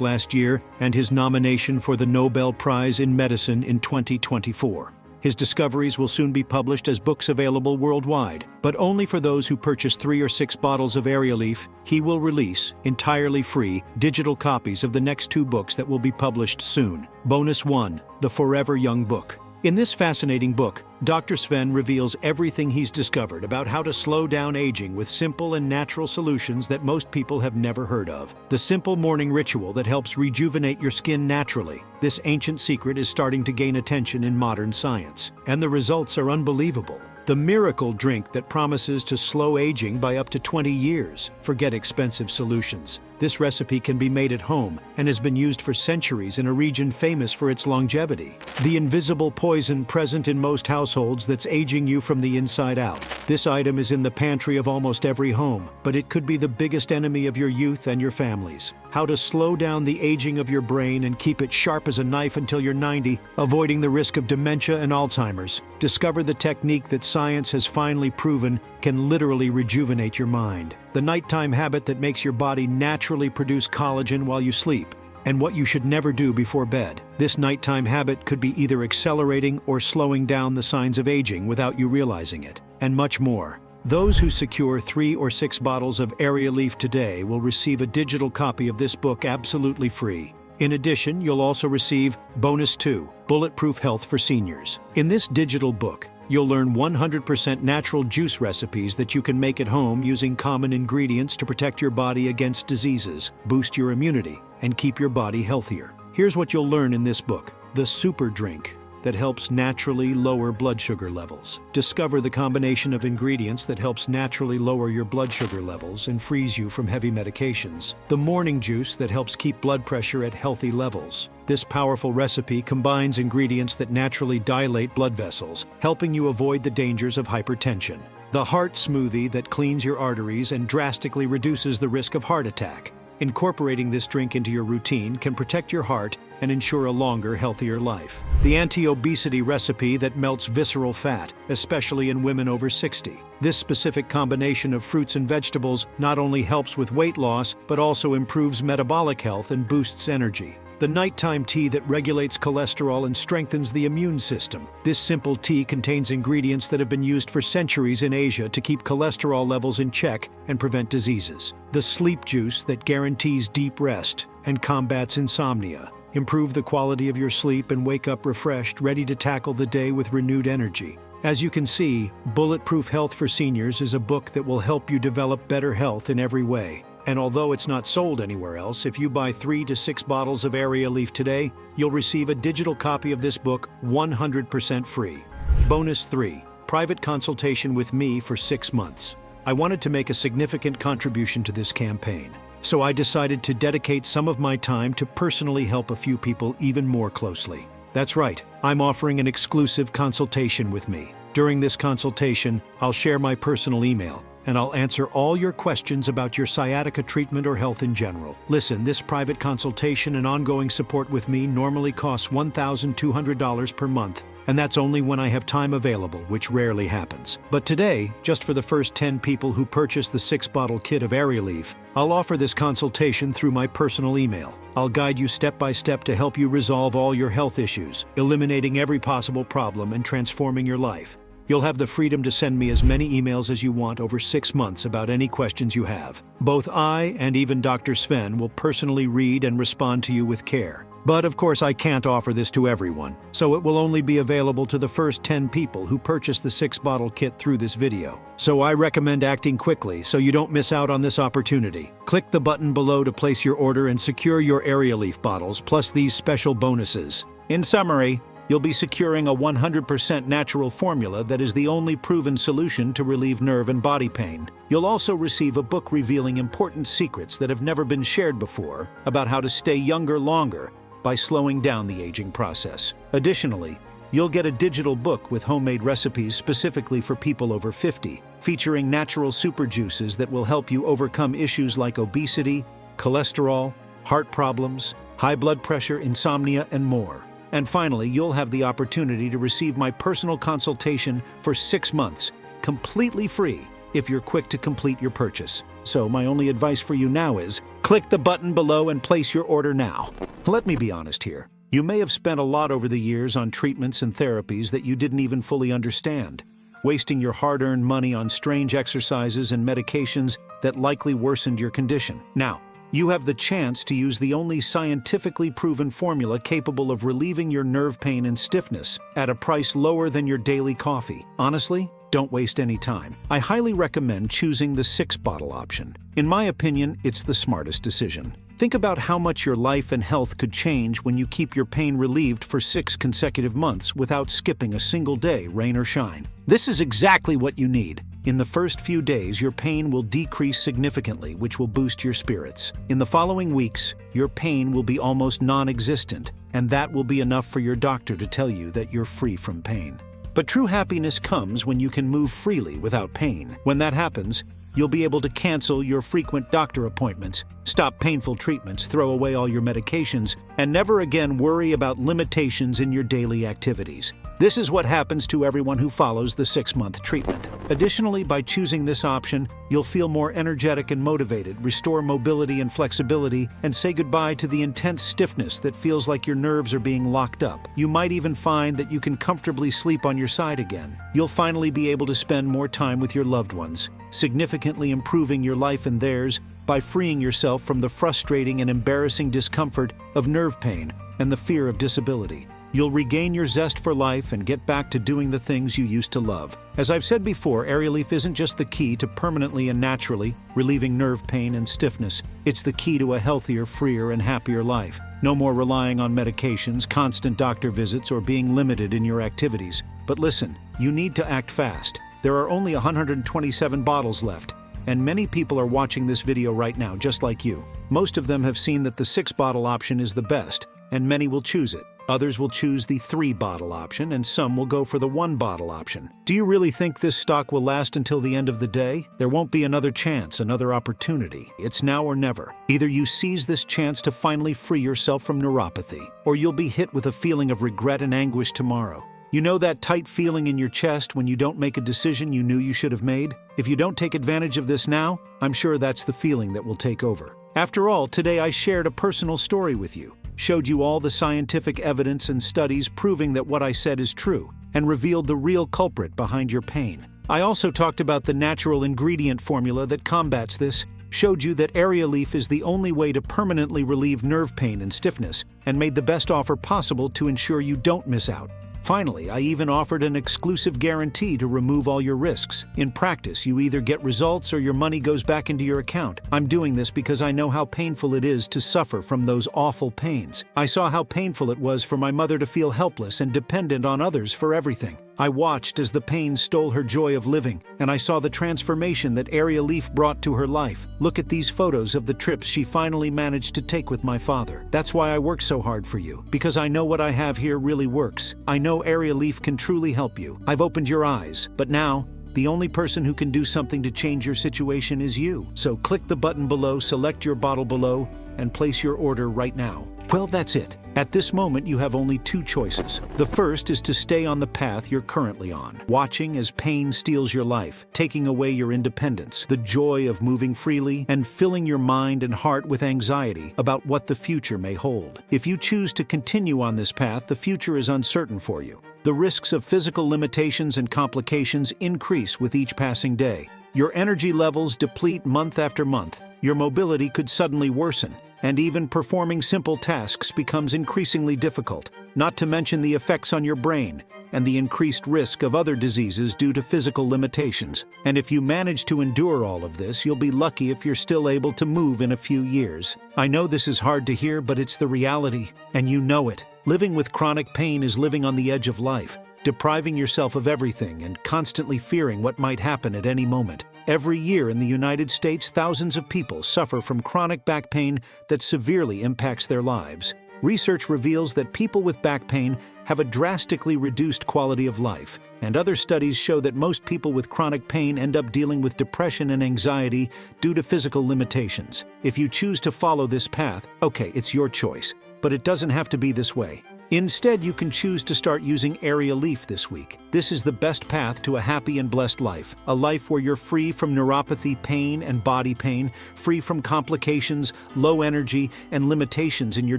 [SPEAKER 1] last year and his nomination for the Nobel Prize in Medicine in 2024. His discoveries will soon be published as books available worldwide, but only for those who purchase 3 or 6 bottles of Arialife. He will release, entirely free, digital copies of the next 2 books that will be published soon. Bonus 1, The Forever Young Book. In this fascinating book, Dr. Sven reveals everything he's discovered about how to slow down aging with simple and natural solutions that most people have never heard of. The simple morning ritual that helps rejuvenate your skin naturally. This ancient secret is starting to gain attention in modern science, and the results are unbelievable. The miracle drink that promises to slow aging by up to 20 years. Forget expensive solutions. This recipe can be made at home and has been used for centuries in a region famous for its longevity. The invisible poison present in most households that's aging you from the inside out. This item is in the pantry of almost every home, but it could be the biggest enemy of your youth and your families. How to slow down the aging of your brain and keep it sharp as a knife until you're 90, avoiding the risk of dementia and Alzheimer's. Discover the technique that science has finally proven can literally rejuvenate your mind. The nighttime habit that makes your body naturally produce collagen while you sleep, and what you should never do before bed. This nighttime habit could be either accelerating or slowing down the signs of aging without you realizing it, and much more. Those who secure 3 or 6 bottles of Arialife today will receive a digital copy of this book absolutely free. In addition, you'll also receive Bonus 2, Bulletproof Health for Seniors. In this digital book, you'll learn 100% natural juice recipes that you can make at home using common ingredients to protect your body against diseases, boost your immunity, and keep your body healthier. Here's what you'll learn in this book: the super drink that helps naturally lower blood sugar levels. Discover the combination of ingredients that helps naturally lower your blood sugar levels and frees you from heavy medications. The morning juice that helps keep blood pressure at healthy levels. This powerful recipe combines ingredients that naturally dilate blood vessels, helping you avoid the dangers of hypertension. The heart smoothie that cleans your arteries and drastically reduces the risk of heart attack. Incorporating this drink into your routine can protect your heart and ensure a longer, healthier life. The anti-obesity recipe that melts visceral fat, especially in women over 60. This specific combination of fruits and vegetables not only helps with weight loss, but also improves metabolic health and boosts energy. The nighttime tea that regulates cholesterol and strengthens the immune system. This simple tea contains ingredients that have been used for centuries in Asia to keep cholesterol levels in check and prevent diseases. The sleep juice that guarantees deep rest and combats insomnia. Improve the quality of your sleep and wake up refreshed, ready to tackle the day with renewed energy. As you can see, Bulletproof Health for Seniors is a book that will help you develop better health in every way. And although it's not sold anywhere else, if you buy 3 to 6 bottles of Arialife today, you'll receive a digital copy of this book 100% free. Bonus 3, private consultation with me for 6 months. I wanted to make a significant contribution to this campaign, so I decided to dedicate some of my time to personally help a few people even more closely. That's right, I'm offering an exclusive consultation with me. During this consultation, I'll share my personal email, and I'll answer all your questions about your sciatica treatment or health in general. Listen, this private consultation and ongoing support with me normally costs $1,200 per month, and that's only when I have time available, which rarely happens. But today, just for the first 10 people who purchase the 6-bottle kit of Arialife, I'll offer this consultation through my personal email. I'll guide you step by step to help you resolve all your health issues, eliminating every possible problem and transforming your life. You'll have the freedom to send me as many emails as you want over 6 months about any questions you have. Both I and even Dr. Sven will personally read and respond to you with care. But of course I can't offer this to everyone, so it will only be available to the first 10 people who purchase the 6-bottle kit through this video. So I recommend acting quickly so you don't miss out on this opportunity. Click the button below to place your order and secure your Arialife bottles plus these special bonuses. In summary, you'll be securing a 100% natural formula that is the only proven solution to relieve nerve and body pain. You'll also receive a book revealing important secrets that have never been shared before about how to stay younger longer by slowing down the aging process. Additionally, you'll get a digital book with homemade recipes specifically for people over 50, featuring natural super juices that will help you overcome issues like obesity, cholesterol, heart problems, high blood pressure, insomnia, and more. And finally, you'll have the opportunity to receive my personal consultation for 6 months, completely free, if you're quick to complete your purchase. So my only advice for you now is, click the button below and place your order now. Let me be honest here. You may have spent a lot over the years on treatments and therapies that you didn't even fully understand, wasting your hard-earned money on strange exercises and medications that likely worsened your condition. Now, you have the chance to use the only scientifically proven formula capable of relieving your nerve pain and stiffness at a price lower than your daily coffee. Honestly, don't waste any time. I highly recommend choosing the 6-bottle option. In my opinion, it's the smartest decision. Think about how much your life and health could change when you keep your pain relieved for 6 consecutive months without skipping a single day, rain or shine. This is exactly what you need. In the first few days, your pain will decrease significantly, which will boost your spirits. In the following weeks, your pain will be almost non-existent, and that will be enough for your doctor to tell you that you're free from pain. But true happiness comes when you can move freely without pain. When that happens, you'll be able to cancel your frequent doctor appointments, stop painful treatments, throw away all your medications, and never again worry about limitations in your daily activities. This is what happens to everyone who follows the 6-month treatment. Additionally, by choosing this option, you'll feel more energetic and motivated, restore mobility and flexibility, and say goodbye to the intense stiffness that feels like your nerves are being locked up. You might even find that you can comfortably sleep on your side again. You'll finally be able to spend more time with your loved ones, significantly improving your life and theirs by freeing yourself from the frustrating and embarrassing discomfort of nerve pain and the fear of disability. You'll regain your zest for life and get back to doing the things you used to love. As I've said before, Arialife isn't just the key to permanently and naturally relieving nerve pain and stiffness. It's the key to a healthier, freer, and happier life. No more relying on medications, constant doctor visits, or being limited in your activities. But listen, you need to act fast. There are only 127 bottles left, and many people are watching this video right now, just like you. Most of them have seen that the 6-bottle option is the best, and many will choose it. Others will choose the 3-bottle option, and some will go for the 1-bottle option. Do you really think this stock will last until the end of the day? There won't be another chance, another opportunity. It's now or never. Either you seize this chance to finally free yourself from neuropathy, or you'll be hit with a feeling of regret and anguish tomorrow. You know that tight feeling in your chest when you don't make a decision you knew you should have made? If you don't take advantage of this now, I'm sure that's the feeling that will take over. After all, today I shared a personal story with you, showed you all the scientific evidence and studies proving that what I said is true, and revealed the real culprit behind your pain. I also talked about the natural ingredient formula that combats this, showed you that Arialife is the only way to permanently relieve nerve pain and stiffness, and made the best offer possible to ensure you don't miss out. Finally, I even offered an exclusive guarantee to remove all your risks. In practice, you either get results or your money goes back into your account. I'm doing this because I know how painful it is to suffer from those awful pains. I saw how painful it was for my mother to feel helpless and dependent on others for everything. I watched as the pain stole her joy of living, and I saw the transformation that Arialife brought to her life. Look at these photos of the trips she finally managed to take with my father. That's why I work so hard for you, because I know what I have here really works. I know Arialife can truly help you. I've opened your eyes, but now, the only person who can do something to change your situation is you. So click the button below, select your bottle below, and place your order right now. Well, that's it. At this moment, you have only 2 choices. The first is to stay on the path you're currently on, watching as pain steals your life, taking away your independence, the joy of moving freely, and filling your mind and heart with anxiety about what the future may hold. If you choose to continue on this path, the future is uncertain for you. The risks of physical limitations and complications increase with each passing day. Your energy levels deplete month after month. Your mobility could suddenly worsen, and even performing simple tasks becomes increasingly difficult, not to mention the effects on your brain and the increased risk of other diseases due to physical limitations. And if you manage to endure all of this, you'll be lucky if you're still able to move in a few years. I know this is hard to hear, but it's the reality, and you know it. Living with chronic pain is living on the edge of life, depriving yourself of everything and constantly fearing what might happen at any moment. Every year in the United States, thousands of people suffer from chronic back pain that severely impacts their lives. Research reveals that people with back pain have a drastically reduced quality of life, and other studies show that most people with chronic pain end up dealing with depression and anxiety due to physical limitations. If you choose to follow this path, okay, it's your choice, but it doesn't have to be this way. Instead, you can choose to start using Arialife this week. This is the best path to a happy and blessed life. A life where you're free from neuropathy, pain, and body pain, free from complications, low energy, and limitations in your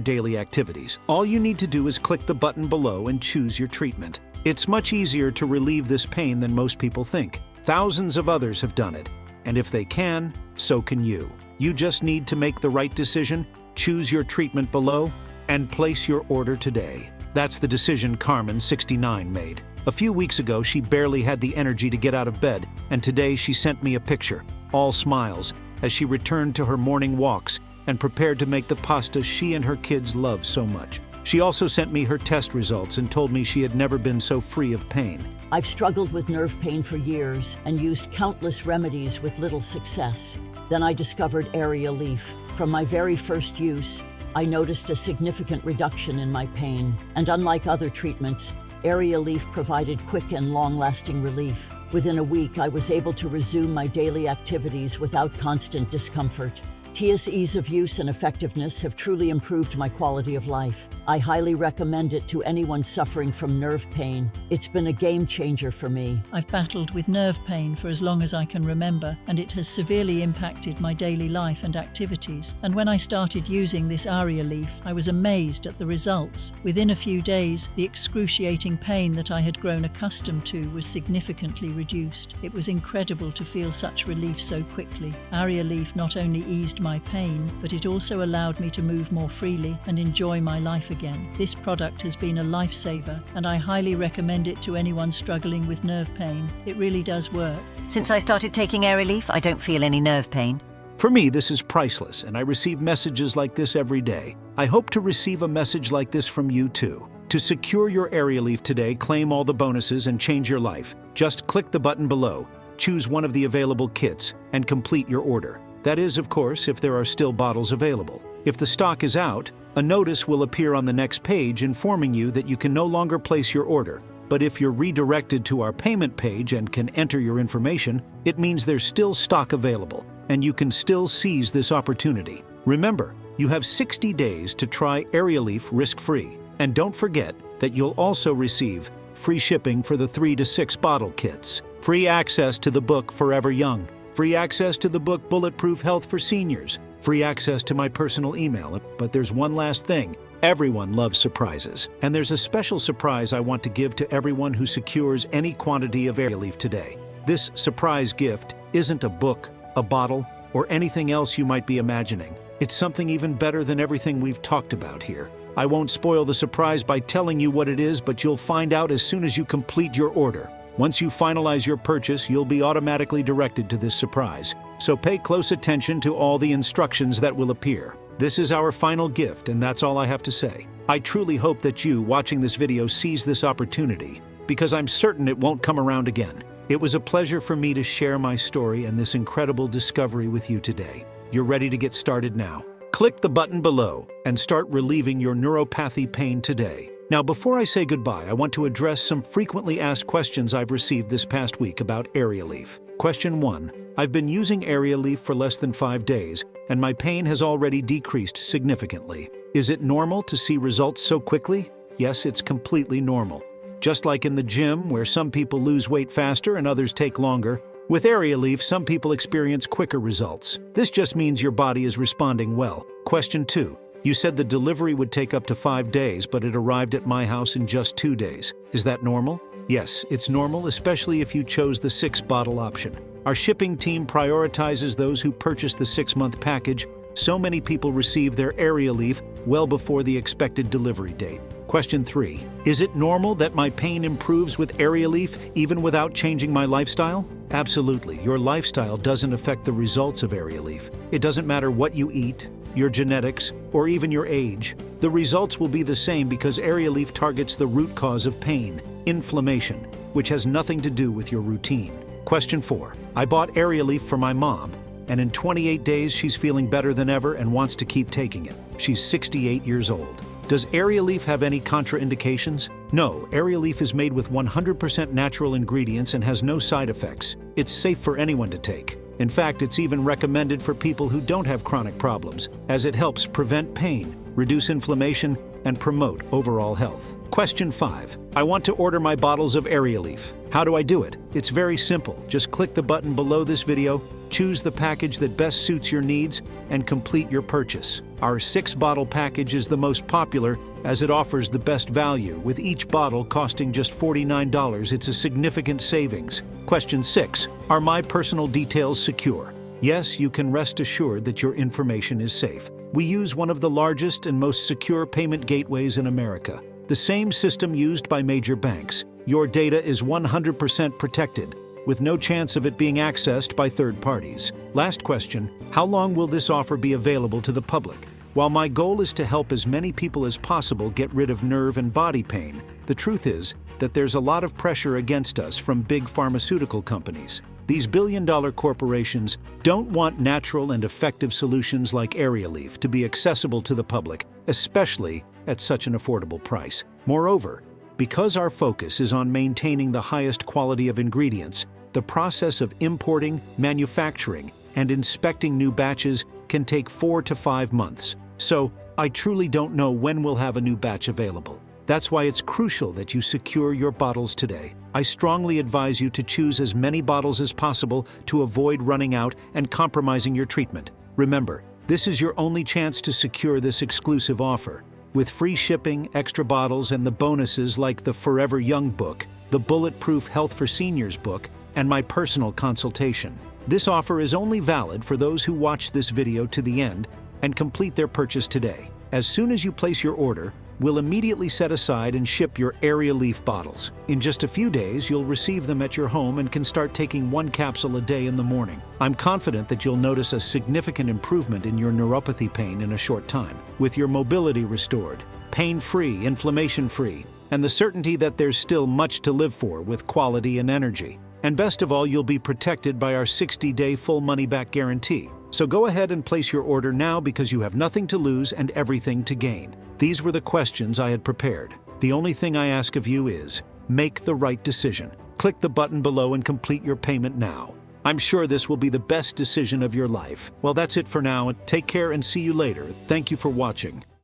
[SPEAKER 1] daily activities. All you need to do is click the button below and choose your treatment. It's much easier to relieve this pain than most people think. Thousands of others have done it. And if they can, so can you. You just need to make the right decision, choose your treatment below, and place your order today. That's the decision Carmen, 69, made. A few weeks ago, she barely had the energy to get out of bed, and today she sent me a picture, all smiles, as she returned to her morning walks and prepared to make the pasta she and her kids love so much. She also sent me her test results and told me she had never been so free of pain.
[SPEAKER 9] I've struggled with nerve pain for years and used countless remedies with little success. Then I discovered Arialife. From my very first use, I noticed a significant reduction in my pain. And unlike other treatments, Arialife provided quick and long-lasting relief. Within a week, I was able to resume my daily activities without constant discomfort. Tia's ease of use and effectiveness have truly improved my quality of life. I highly recommend it to anyone suffering from nerve pain. It's been a game changer for me.
[SPEAKER 10] I've battled with nerve pain for as long as I can remember, and it has severely impacted my daily life and activities. And when I started using this Arialife, I was amazed at the results. Within a few days, the excruciating pain that I had grown accustomed to was significantly reduced. It was incredible to feel such relief so quickly. Arialife not only eased my pain, but it also allowed me to move more freely and enjoy my life again. This product has been a lifesaver, and I highly recommend it to anyone struggling with nerve pain. It really does work.
[SPEAKER 11] Since I started taking Arialife, I don't feel any nerve pain.
[SPEAKER 1] For me, this is priceless, and I receive messages like this every day. I hope to receive a message like this from you too. To secure your Arialife today, claim all the bonuses and change your life. Just click the button below, choose one of the available kits, and complete your order. That is, of course, if there are still bottles available. If the stock is out, a notice will appear on the next page informing you that you can no longer place your order. But if you're redirected to our payment page and can enter your information, it means there's still stock available, and you can still seize this opportunity. Remember, you have 60 days to try Arialife risk-free. And don't forget that you'll also receive free shipping for the 3 to 6 bottle kits, free access to the book Forever Young, free access to the book Bulletproof Health for Seniors, free access to my personal email. But there's one last thing. Everyone loves surprises. And there's a special surprise I want to give to everyone who secures any quantity of Arialife today. This surprise gift isn't a book, a bottle, or anything else you might be imagining. It's something even better than everything we've talked about here. I won't spoil the surprise by telling you what it is, but you'll find out as soon as you complete your order. Once you finalize your purchase, you'll be automatically directed to this surprise. So pay close attention to all the instructions that will appear. This is our final gift, and that's all I have to say. I truly hope that you, watching this video, seize this opportunity, because I'm certain it won't come around again. It was a pleasure for me to share my story and this incredible discovery with you today. You're ready to get started now. Click the button below and start relieving your neuropathy pain today. Now, before I say goodbye, I want to address some frequently asked questions I've received this past week about Arialife. Question 1. I've been using Arialife for less than 5 days, and my pain has already decreased significantly. Is it normal to see results so quickly? Yes, it's completely normal. Just like in the gym, where some people lose weight faster and others take longer, with Arialife, some people experience quicker results. This just means your body is responding well. Question 2. You said the delivery would take up to 5 days, but it arrived at my house in just 2 days. Is that normal? Yes, it's normal, especially if you chose the 6-bottle option. Our shipping team prioritizes those who purchase the 6-month package. So many people receive their Arialife well before the expected delivery date. Question 3. Is it normal that my pain improves with Arialife even without changing my lifestyle? Absolutely. Your lifestyle doesn't affect the results of Arialife. It doesn't matter what you eat, your genetics, or even your age. The results will be the same because Arialife targets the root cause of pain, inflammation, which has nothing to do with your routine. Question 4. I bought Arialife for my mom, and in 28 days she's feeling better than ever and wants to keep taking it. She's 68 years old. Does Arialife have any contraindications? No, Arialife is made with 100% natural ingredients and has no side effects. It's safe for anyone to take. In fact, it's even recommended for people who don't have chronic problems, as it helps prevent pain, reduce inflammation, and promote overall health. Question 5. I want to order my bottles of Arialife. How do I do it? It's very simple. Just click the button below this video, choose the package that best suits your needs, and complete your purchase. Our 6-bottle package is the most popular as it offers the best value, with each bottle costing just $49. It's a significant savings. Question 6. Are my personal details secure? Yes, you can rest assured that your information is safe. We use one of the largest and most secure payment gateways in America, the same system used by major banks. Your data is 100% protected, with no chance of it being accessed by third parties. Last question, how long will this offer be available to the public? While my goal is to help as many people as possible get rid of nerve and body pain, the truth is that there's a lot of pressure against us from big pharmaceutical companies. These billion-dollar corporations don't want natural and effective solutions like Arialife to be accessible to the public, especially at such an affordable price. Moreover, because our focus is on maintaining the highest quality of ingredients, the process of importing, manufacturing, and inspecting new batches can take 4 to 5 months. So, I truly don't know when we'll have a new batch available. That's why it's crucial that you secure your bottles today. I strongly advise you to choose as many bottles as possible to avoid running out and compromising your treatment. Remember, this is your only chance to secure this exclusive offer. With free shipping, extra bottles, and the bonuses like the Forever Young book, the Bulletproof Health for Seniors book, and my personal consultation. This offer is only valid for those who watch this video to the end and complete their purchase today. As soon as you place your order, we'll immediately set aside and ship your Arialife bottles. In just a few days, you'll receive them at your home and can start taking 1 capsule a day in the morning. I'm confident that you'll notice a significant improvement in your neuropathy pain in a short time, with your mobility restored, pain-free, inflammation-free, and the certainty that there's still much to live for with quality and energy. And best of all, you'll be protected by our 60-day full money-back guarantee. So go ahead and place your order now because you have nothing to lose and everything to gain. These were the questions I had prepared. The only thing I ask of you is, make the right decision. Click the button below and complete your payment now. I'm sure this will be the best decision of your life. Well, that's it for now. Take care and see you later. Thank you for watching.